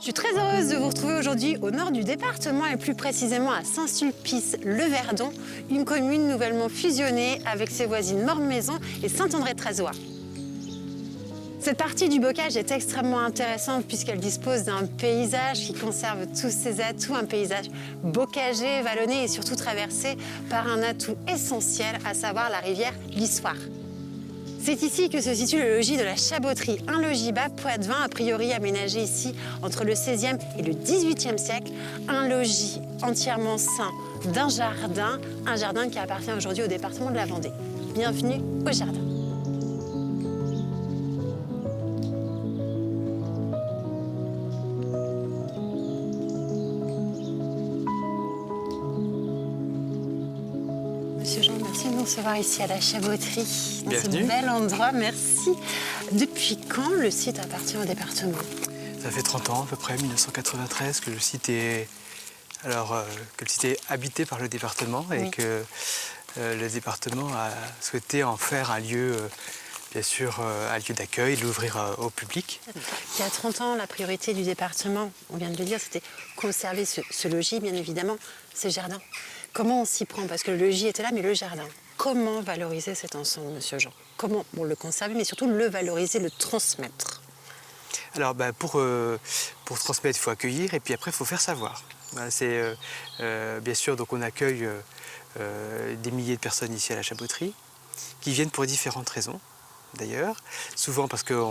Je suis très heureuse de vous retrouver aujourd'hui au nord du département et plus précisément à Saint-Sulpice-le-Verdon, une commune nouvellement fusionnée avec ses voisines Mormaison et Saint-André-de-Trèzoy. Cette partie du bocage est extrêmement intéressante puisqu'elle dispose d'un paysage qui conserve tous ses atouts, un paysage bocagé, vallonné et surtout traversé par un atout essentiel, à savoir la rivière l'Issoire. C'est ici que se situe le logis de la Chaboterie, un logis bas poitevin a priori aménagé ici entre le XVIe et le XVIIIe siècle, un logis entièrement ceint d'un jardin, un jardin qui appartient aujourd'hui au département de la Vendée. Bienvenue au jardin. Monsieur Jean, merci de nous recevoir ici à la Chaboterie, dans ce bel endroit. Merci. Depuis quand le site appartient au département? Ça fait 30 ans à peu près, 1993, que le site est, habité par le département et que le département a souhaité en faire un lieu, bien sûr, un lieu d'accueil, l'ouvrir au public. Il y a 30 ans, la priorité du département, on vient de le dire, c'était conserver ce logis, bien évidemment, ce jardin. Comment on s'y prend? Parce que le logis était là, mais le jardin. Comment valoriser cet ensemble, monsieur Jean? Comment le conserver, mais surtout le valoriser, le transmettre? Alors, pour transmettre, il faut accueillir et puis après, il faut faire savoir. C'est bien sûr, donc on accueille des milliers de personnes ici à la Chaboterie qui viennent pour différentes raisons. D'ailleurs, souvent parce que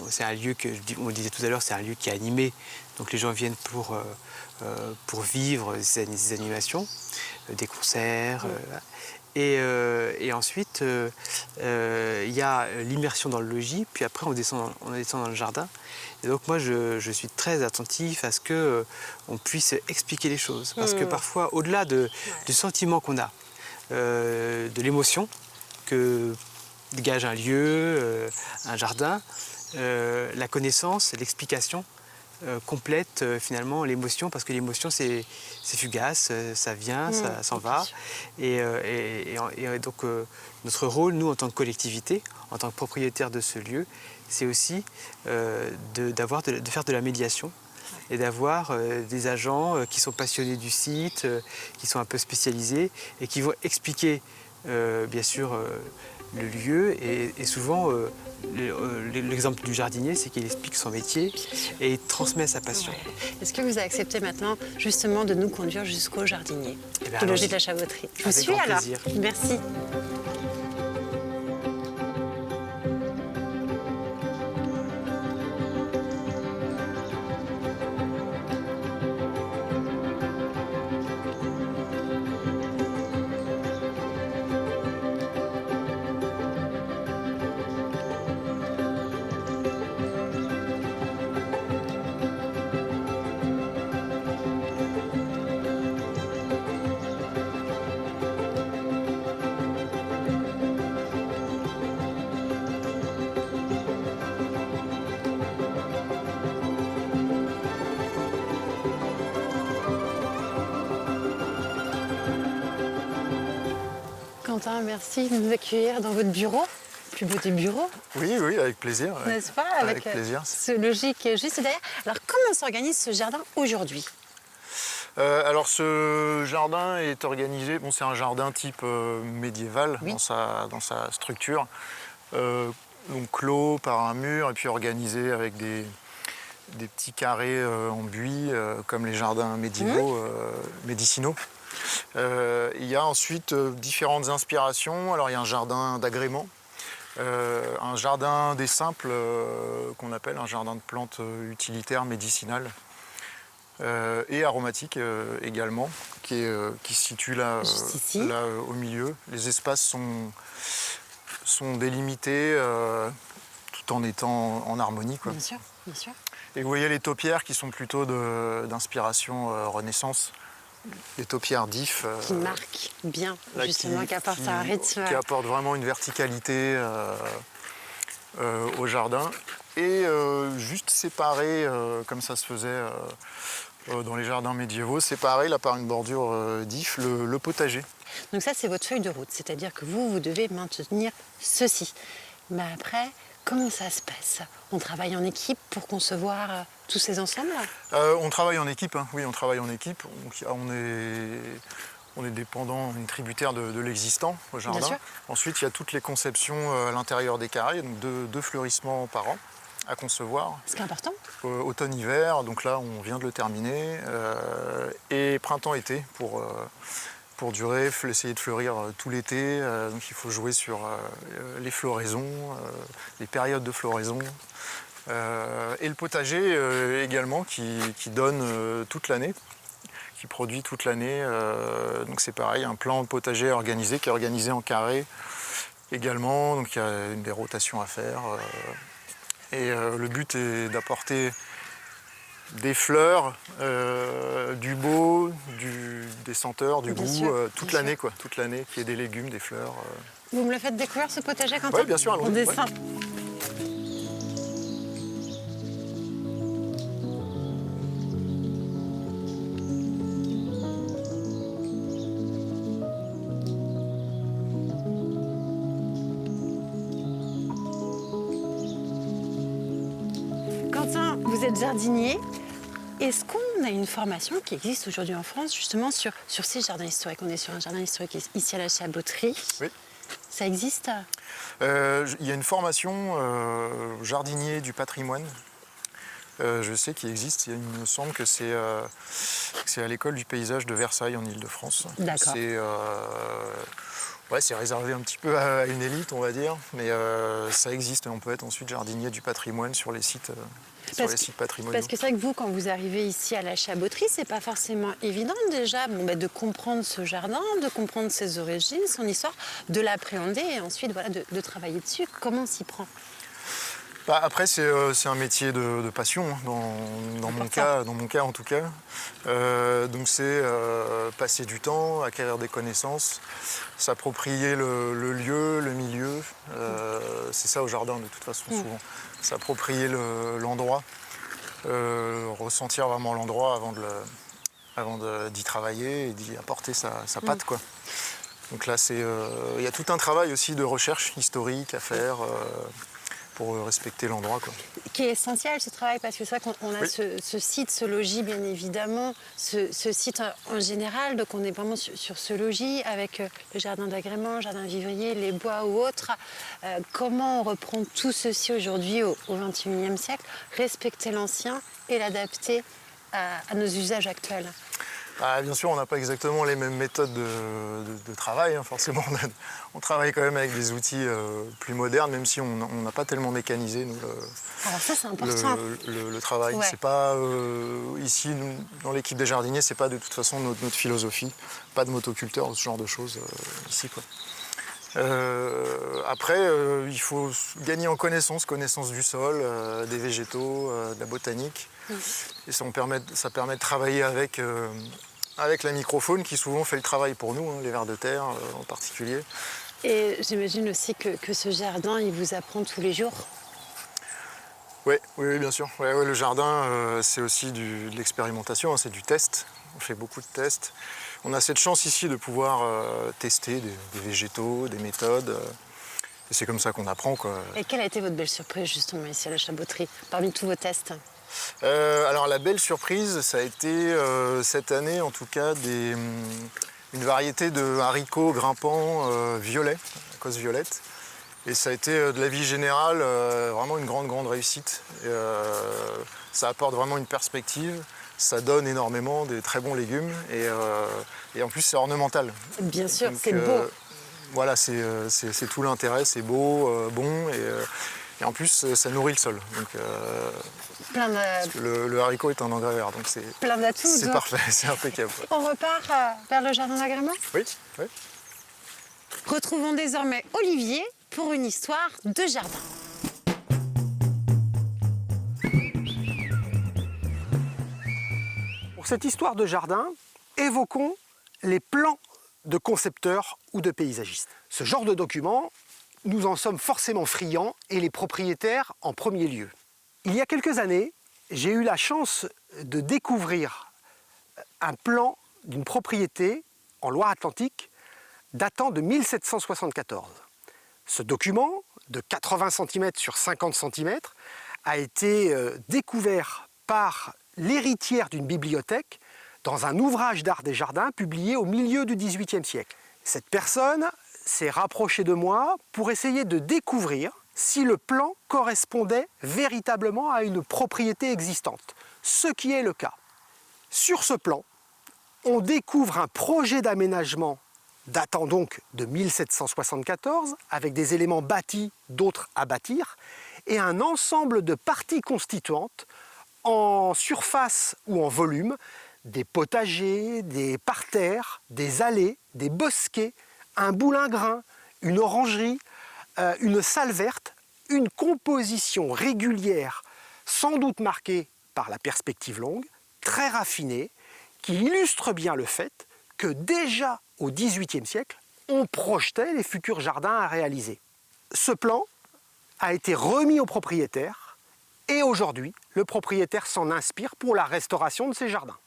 c'est un lieu on le disait tout à l'heure, c'est un lieu qui est animé, donc les gens viennent pour vivre ces animations, des concerts. Et ensuite, il y a l'immersion dans le logis, puis après on descend dans le jardin. Et donc moi, je suis très attentif à ce qu'on puisse expliquer les choses. Parce que parfois, au-delà du sentiment qu'on a, de l'émotion que dégage un lieu, un jardin, la connaissance, l'explication complète finalement l'émotion, parce que l'émotion c'est fugace, ça vient, ça s'en va. Et donc notre rôle, nous en tant que collectivité, en tant que propriétaire de ce lieu, c'est aussi de faire de la médiation et d'avoir des agents qui sont passionnés du site, qui sont un peu spécialisés et qui vont expliquer bien sûr le lieu et souvent l'exemple du jardinier, c'est qu'il explique son métier et il transmet sa passion. Ouais. Est-ce que vous acceptez maintenant justement de nous conduire jusqu'au jardinier du logis de la Chaboterie? Je vous suis alors. Plaisir. Merci. Quentin, merci de nous accueillir dans votre bureau, le plus beau des bureaux. Oui, avec plaisir. N'est-ce pas? Avec plaisir. Ce logis qui est juste derrière. Alors, comment s'organise ce jardin aujourd'hui? Alors, ce jardin est organisé, c'est un jardin type médiéval dans sa structure, donc clos par un mur et puis organisé avec des petits carrés en buis, comme les jardins médiévaux, médicinaux. Il y a ensuite différentes inspirations. Alors il y a un jardin d'agrément, un jardin des simples qu'on appelle un jardin de plantes utilitaires médicinales et aromatiques également, qui se situe là, au milieu. Les espaces sont délimités tout en étant en harmonie, quoi. Bien sûr, bien sûr. Et vous voyez les taupières qui sont plutôt d'inspiration Renaissance. Les taupières d'if. Qui marquent bien, justement, qui apportent un rythme. Qui apportent vraiment une verticalité au jardin. Et juste séparé, comme ça se faisait dans les jardins médiévaux, séparé là par une bordure d'if, le potager. Donc ça, c'est votre feuille de route, c'est-à-dire que vous devez maintenir ceci. Mais après, Comment ça se passe? On travaille en équipe pour concevoir tous ces ensembles? On travaille en équipe, hein. Oui, on travaille en équipe. On est dépendant, on est tributaire de l'existant au jardin. Bien sûr. Ensuite, il y a toutes les conceptions à l'intérieur des carrés, donc deux fleurissements par an à concevoir. Ce qui est important. Automne-hiver, donc là on vient de le terminer, et printemps-été pour durer, essayer de fleurir tout l'été. Donc il faut jouer sur les floraisons, les périodes de floraison. Et le potager également qui donne toute l'année, qui produit toute l'année. Donc c'est pareil, un plan potager organisé qui est organisé en carré également. Donc il y a des rotations à faire. Et le but est d'apporter des fleurs, du beau, des senteurs, du Bien goût, sûr, toute bien l'année, quoi. Toute l'année, qu'il y ait des légumes, des fleurs. Vous me le faites découvrir ce potager, Quentin? Oui, bien sûr. On descend. Quentin, vous êtes jardinier. Est-ce qu'on a une formation qui existe aujourd'hui en France justement sur ces jardins historiques? On est sur un jardin historique ici à la Chaboterie. Oui. Ça existe? Il y a une formation jardinier du patrimoine. Je sais qu'il existe. Il me semble que c'est à l'école du paysage de Versailles en Île-de-France. D'accord. C'est réservé un petit peu à une élite, on va dire, mais ça existe. On peut être ensuite jardinier du patrimoine sur les sites patrimoniaux. Parce que c'est vrai que vous, quand vous arrivez ici à la Chaboterie, c'est pas forcément évident déjà de comprendre ce jardin, de comprendre ses origines, son histoire, de l'appréhender et ensuite voilà, de travailler dessus. Comment on s'y prend? Après, c'est un métier de passion, hein, dans mon cas en tout cas. Donc c'est passer du temps, acquérir des connaissances, s'approprier le lieu, le milieu. C'est ça au jardin de toute façon souvent. S'approprier l'endroit, ressentir vraiment l'endroit avant d'y travailler et d'y apporter sa patte, quoi. Donc là, il y a tout un travail aussi de recherche historique à faire. Pour respecter l'endroit, quoi. Qui est essentiel ce travail parce que c'est vrai qu'on a ce site, ce logis bien évidemment, ce site en général, donc on est vraiment sur ce logis avec le jardin d'agrément, le jardin vivrier, les bois ou autres. Comment on reprend tout ceci aujourd'hui au XXIe siècle, respecter l'ancien et l'adapter à nos usages actuels? Bien sûr, on n'a pas exactement les mêmes méthodes de travail, hein. Forcément, on travaille quand même avec des outils plus modernes, même si on n'a pas tellement mécanisé nous, Alors ça, c'est important. le travail. Ouais. C'est pas ici, nous, dans l'équipe des jardiniers, c'est pas de toute façon notre philosophie. Pas de motoculteur, ce genre de choses ici, quoi. Après, il faut gagner en connaissance du sol, des végétaux, de la botanique. Et ça permet de travailler avec la microfaune qui souvent fait le travail pour nous, hein, les vers de terre en particulier. Et j'imagine aussi que ce jardin, il vous apprend tous les jours. Oui, bien sûr. Ouais, le jardin, c'est aussi de l'expérimentation, hein, c'est du test. On fait beaucoup de tests. On a cette chance ici de pouvoir tester des végétaux, des méthodes. Et c'est comme ça qu'on apprend, quoi. Et quelle a été votre belle surprise justement ici à la Chaboterie, parmi tous vos tests? Alors la belle surprise, ça a été cette année en tout cas une variété de haricots grimpants violets, à cause violette. Et ça a été de la vie générale vraiment une grande réussite. Et, ça apporte vraiment une perspective, ça donne énormément des très bons légumes et en plus c'est ornemental. Bien sûr, Donc, c'est beau. Voilà, c'est tout l'intérêt, c'est beau, bon et en plus ça nourrit le sol. Donc, Plein de... parce que le haricot est un engrais vert, donc Plein d'atouts. c'est parfait, c'est impeccable. On repart vers le jardin d'agrément. Oui. Retrouvons désormais Olivier pour une histoire de jardin. Pour cette histoire de jardin, évoquons les plans de concepteurs ou de paysagistes. Ce genre de document, nous en sommes forcément friands et les propriétaires en premier lieu. Il y a quelques années, j'ai eu la chance de découvrir un plan d'une propriété en Loire-Atlantique datant de 1774. Ce document de 80 cm sur 50 cm a été découvert par l'héritière d'une bibliothèque dans un ouvrage d'art des jardins publié au milieu du XVIIIe siècle. Cette personne s'est rapprochée de moi pour essayer de découvrir si le plan correspondait véritablement à une propriété existante, ce qui est le cas. Sur ce plan, on découvre un projet d'aménagement datant donc de 1774, avec des éléments bâtis, d'autres à bâtir, et un ensemble de parties constituantes en surface ou en volume, des potagers, des parterres, des allées, des bosquets, un boulingrin, une orangerie, une salle verte, une composition régulière, sans doute marquée par la perspective longue, très raffinée, qui illustre bien le fait que déjà au XVIIIe siècle, on projetait les futurs jardins à réaliser. Ce plan a été remis au propriétaire et aujourd'hui, le propriétaire s'en inspire pour la restauration de ses jardins.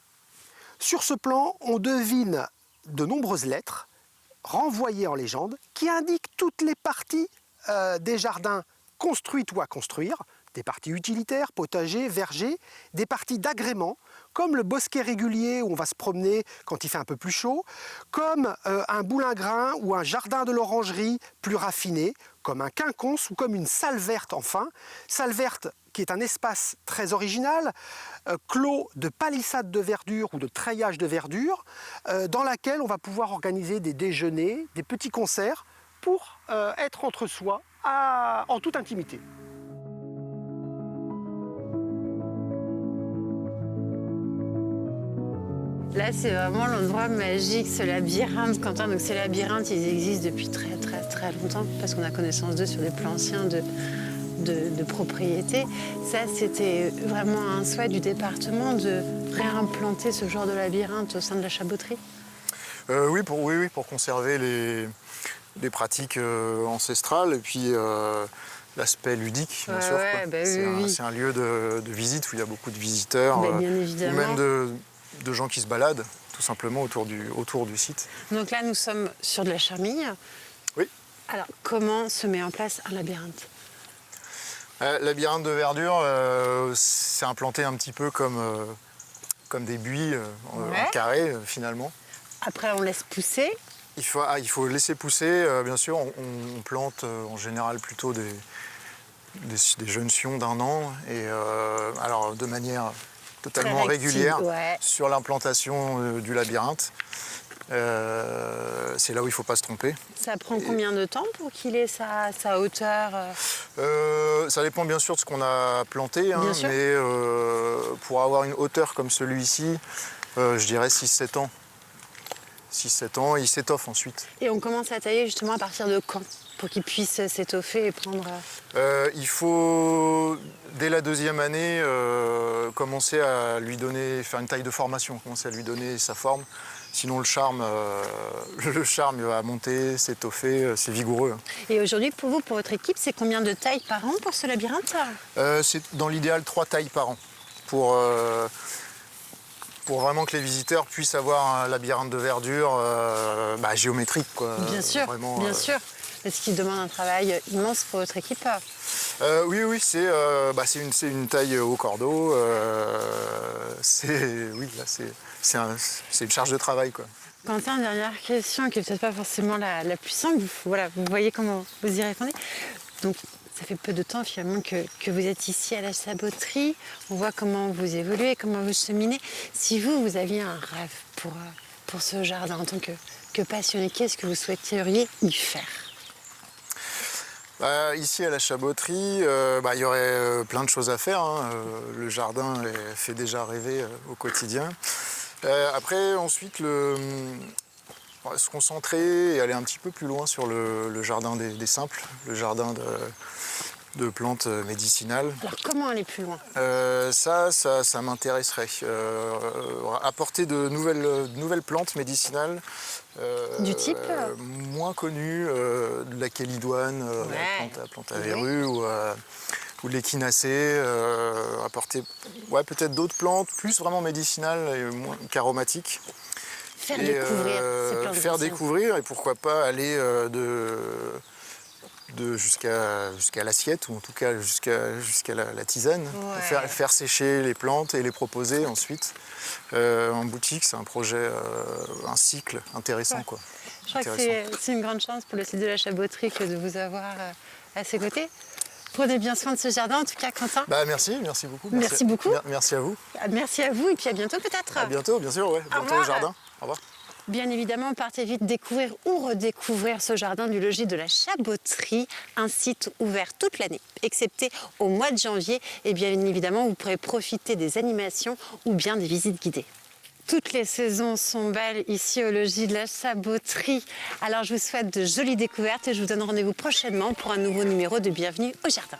Sur ce plan, on devine de nombreuses lettres renvoyées en légende qui indiquent toutes les parties des jardins construites ou à construire, des parties utilitaires, potagers, vergers, des parties d'agrément, comme le bosquet régulier où on va se promener quand il fait un peu plus chaud, comme un boulingrin ou un jardin de l'orangerie plus raffiné, comme un quinconce ou comme une salle verte enfin. Salle verte qui est un espace très original, clos de palissades de verdure ou de treillage de verdure, dans laquelle on va pouvoir organiser des déjeuners, des petits concerts pour être entre soi en toute intimité. Là, c'est vraiment l'endroit magique, ce labyrinthe, Quentin. Donc, ces labyrinthes, ils existent depuis très longtemps, parce qu'on a connaissance d'eux sur des plans anciens de propriété. Ça, c'était vraiment un souhait du département de réimplanter ce genre de labyrinthe au sein de la chaboterie. Oui, pour conserver les pratiques ancestrales et puis l'aspect ludique, bien sûr. C'est un lieu de visite où il y a beaucoup de visiteurs, bien évidemment. ou même de gens qui se baladent tout simplement autour du site. Donc là, nous sommes sur de la charmille. Oui. Alors, comment se met en place un labyrinthe ? Labyrinthe de verdure, c'est implanté un petit peu comme des buis en carré, finalement. Après, on laisse pousser. Il faut laisser pousser, bien sûr. On plante en général plutôt des jeunes sions d'1 an, et alors de manière totalement régulière sur l'implantation du labyrinthe. C'est là où il ne faut pas se tromper. Ça prend combien de temps pour qu'il ait sa hauteur Ça dépend bien sûr de ce qu'on a planté, hein, mais pour avoir une hauteur comme celui-ci, je dirais 6-7 ans. 6-7 ans, il s'étoffe ensuite. Et on commence à tailler justement à partir de quand ? Pour qu'il puisse s'étoffer et prendre... Il faut, dès la 2e année, commencer à lui donner, faire une taille de formation, commencer à lui donner sa forme. Sinon, le charme va monter, s'étoffer, c'est vigoureux. Et aujourd'hui, pour vous, pour votre équipe, c'est combien de tailles par an pour ce labyrinthe ? C'est dans l'idéal 3 tailles par an. Pour vraiment que les visiteurs puissent avoir un labyrinthe de verdure géométrique, quoi. Bien sûr, vraiment, bien sûr. Est-ce qu'il demande un travail immense pour votre équipe ? Oui, c'est une taille au cordeau. C'est une charge de travail, quoi. Quentin, dernière question qui n'est peut-être pas forcément la plus simple. Voilà, vous voyez comment vous y répondez. Donc, ça fait peu de temps finalement que vous êtes ici à la chaboterie. On voit comment vous évoluez, comment vous cheminez. Si vous aviez un rêve pour ce jardin en tant que passionné, qu'est-ce que vous souhaiteriez y faire ? Ici à la chaboterie, il y aurait plein de choses à faire, hein. Le jardin fait déjà rêver au quotidien. Après, ensuite, se concentrer et aller un petit peu plus loin sur le jardin des simples, le jardin de plantes médicinales. Alors comment aller plus loin ? Ça m'intéresserait. Apporter de nouvelles plantes médicinales. Du type moins connues, de la kélidoine, la plante à verrues, ou de l'échinacée. Apporter peut-être d'autres plantes, plus vraiment médicinales et moins qu'aromatiques. Faire découvrir ces plantes. Faire découvrir, et pourquoi pas aller jusqu'à l'assiette, ou en tout cas jusqu'à la tisane. Ouais. Faire sécher les plantes et les proposer ensuite en boutique. C'est un projet, un cycle intéressant, quoi. Je crois que c'est une grande chance pour le site de la Chaboterie que de vous avoir à ses côtés. Prenez bien soin de ce jardin, en tout cas, Quentin. Merci beaucoup. Merci beaucoup. Merci à vous. Merci à vous et puis à bientôt peut-être. À bientôt, bien sûr, ouais. Bientôt au jardin. Au revoir. Bien évidemment, partez vite découvrir ou redécouvrir ce jardin du logis de la Chaboterie, un site ouvert toute l'année, excepté au mois de janvier. Et bien évidemment, vous pourrez profiter des animations ou bien des visites guidées. Toutes les saisons sont belles ici au logis de la Chaboterie. Alors je vous souhaite de jolies découvertes et je vous donne rendez-vous prochainement pour un nouveau numéro de Bienvenue au Jardin.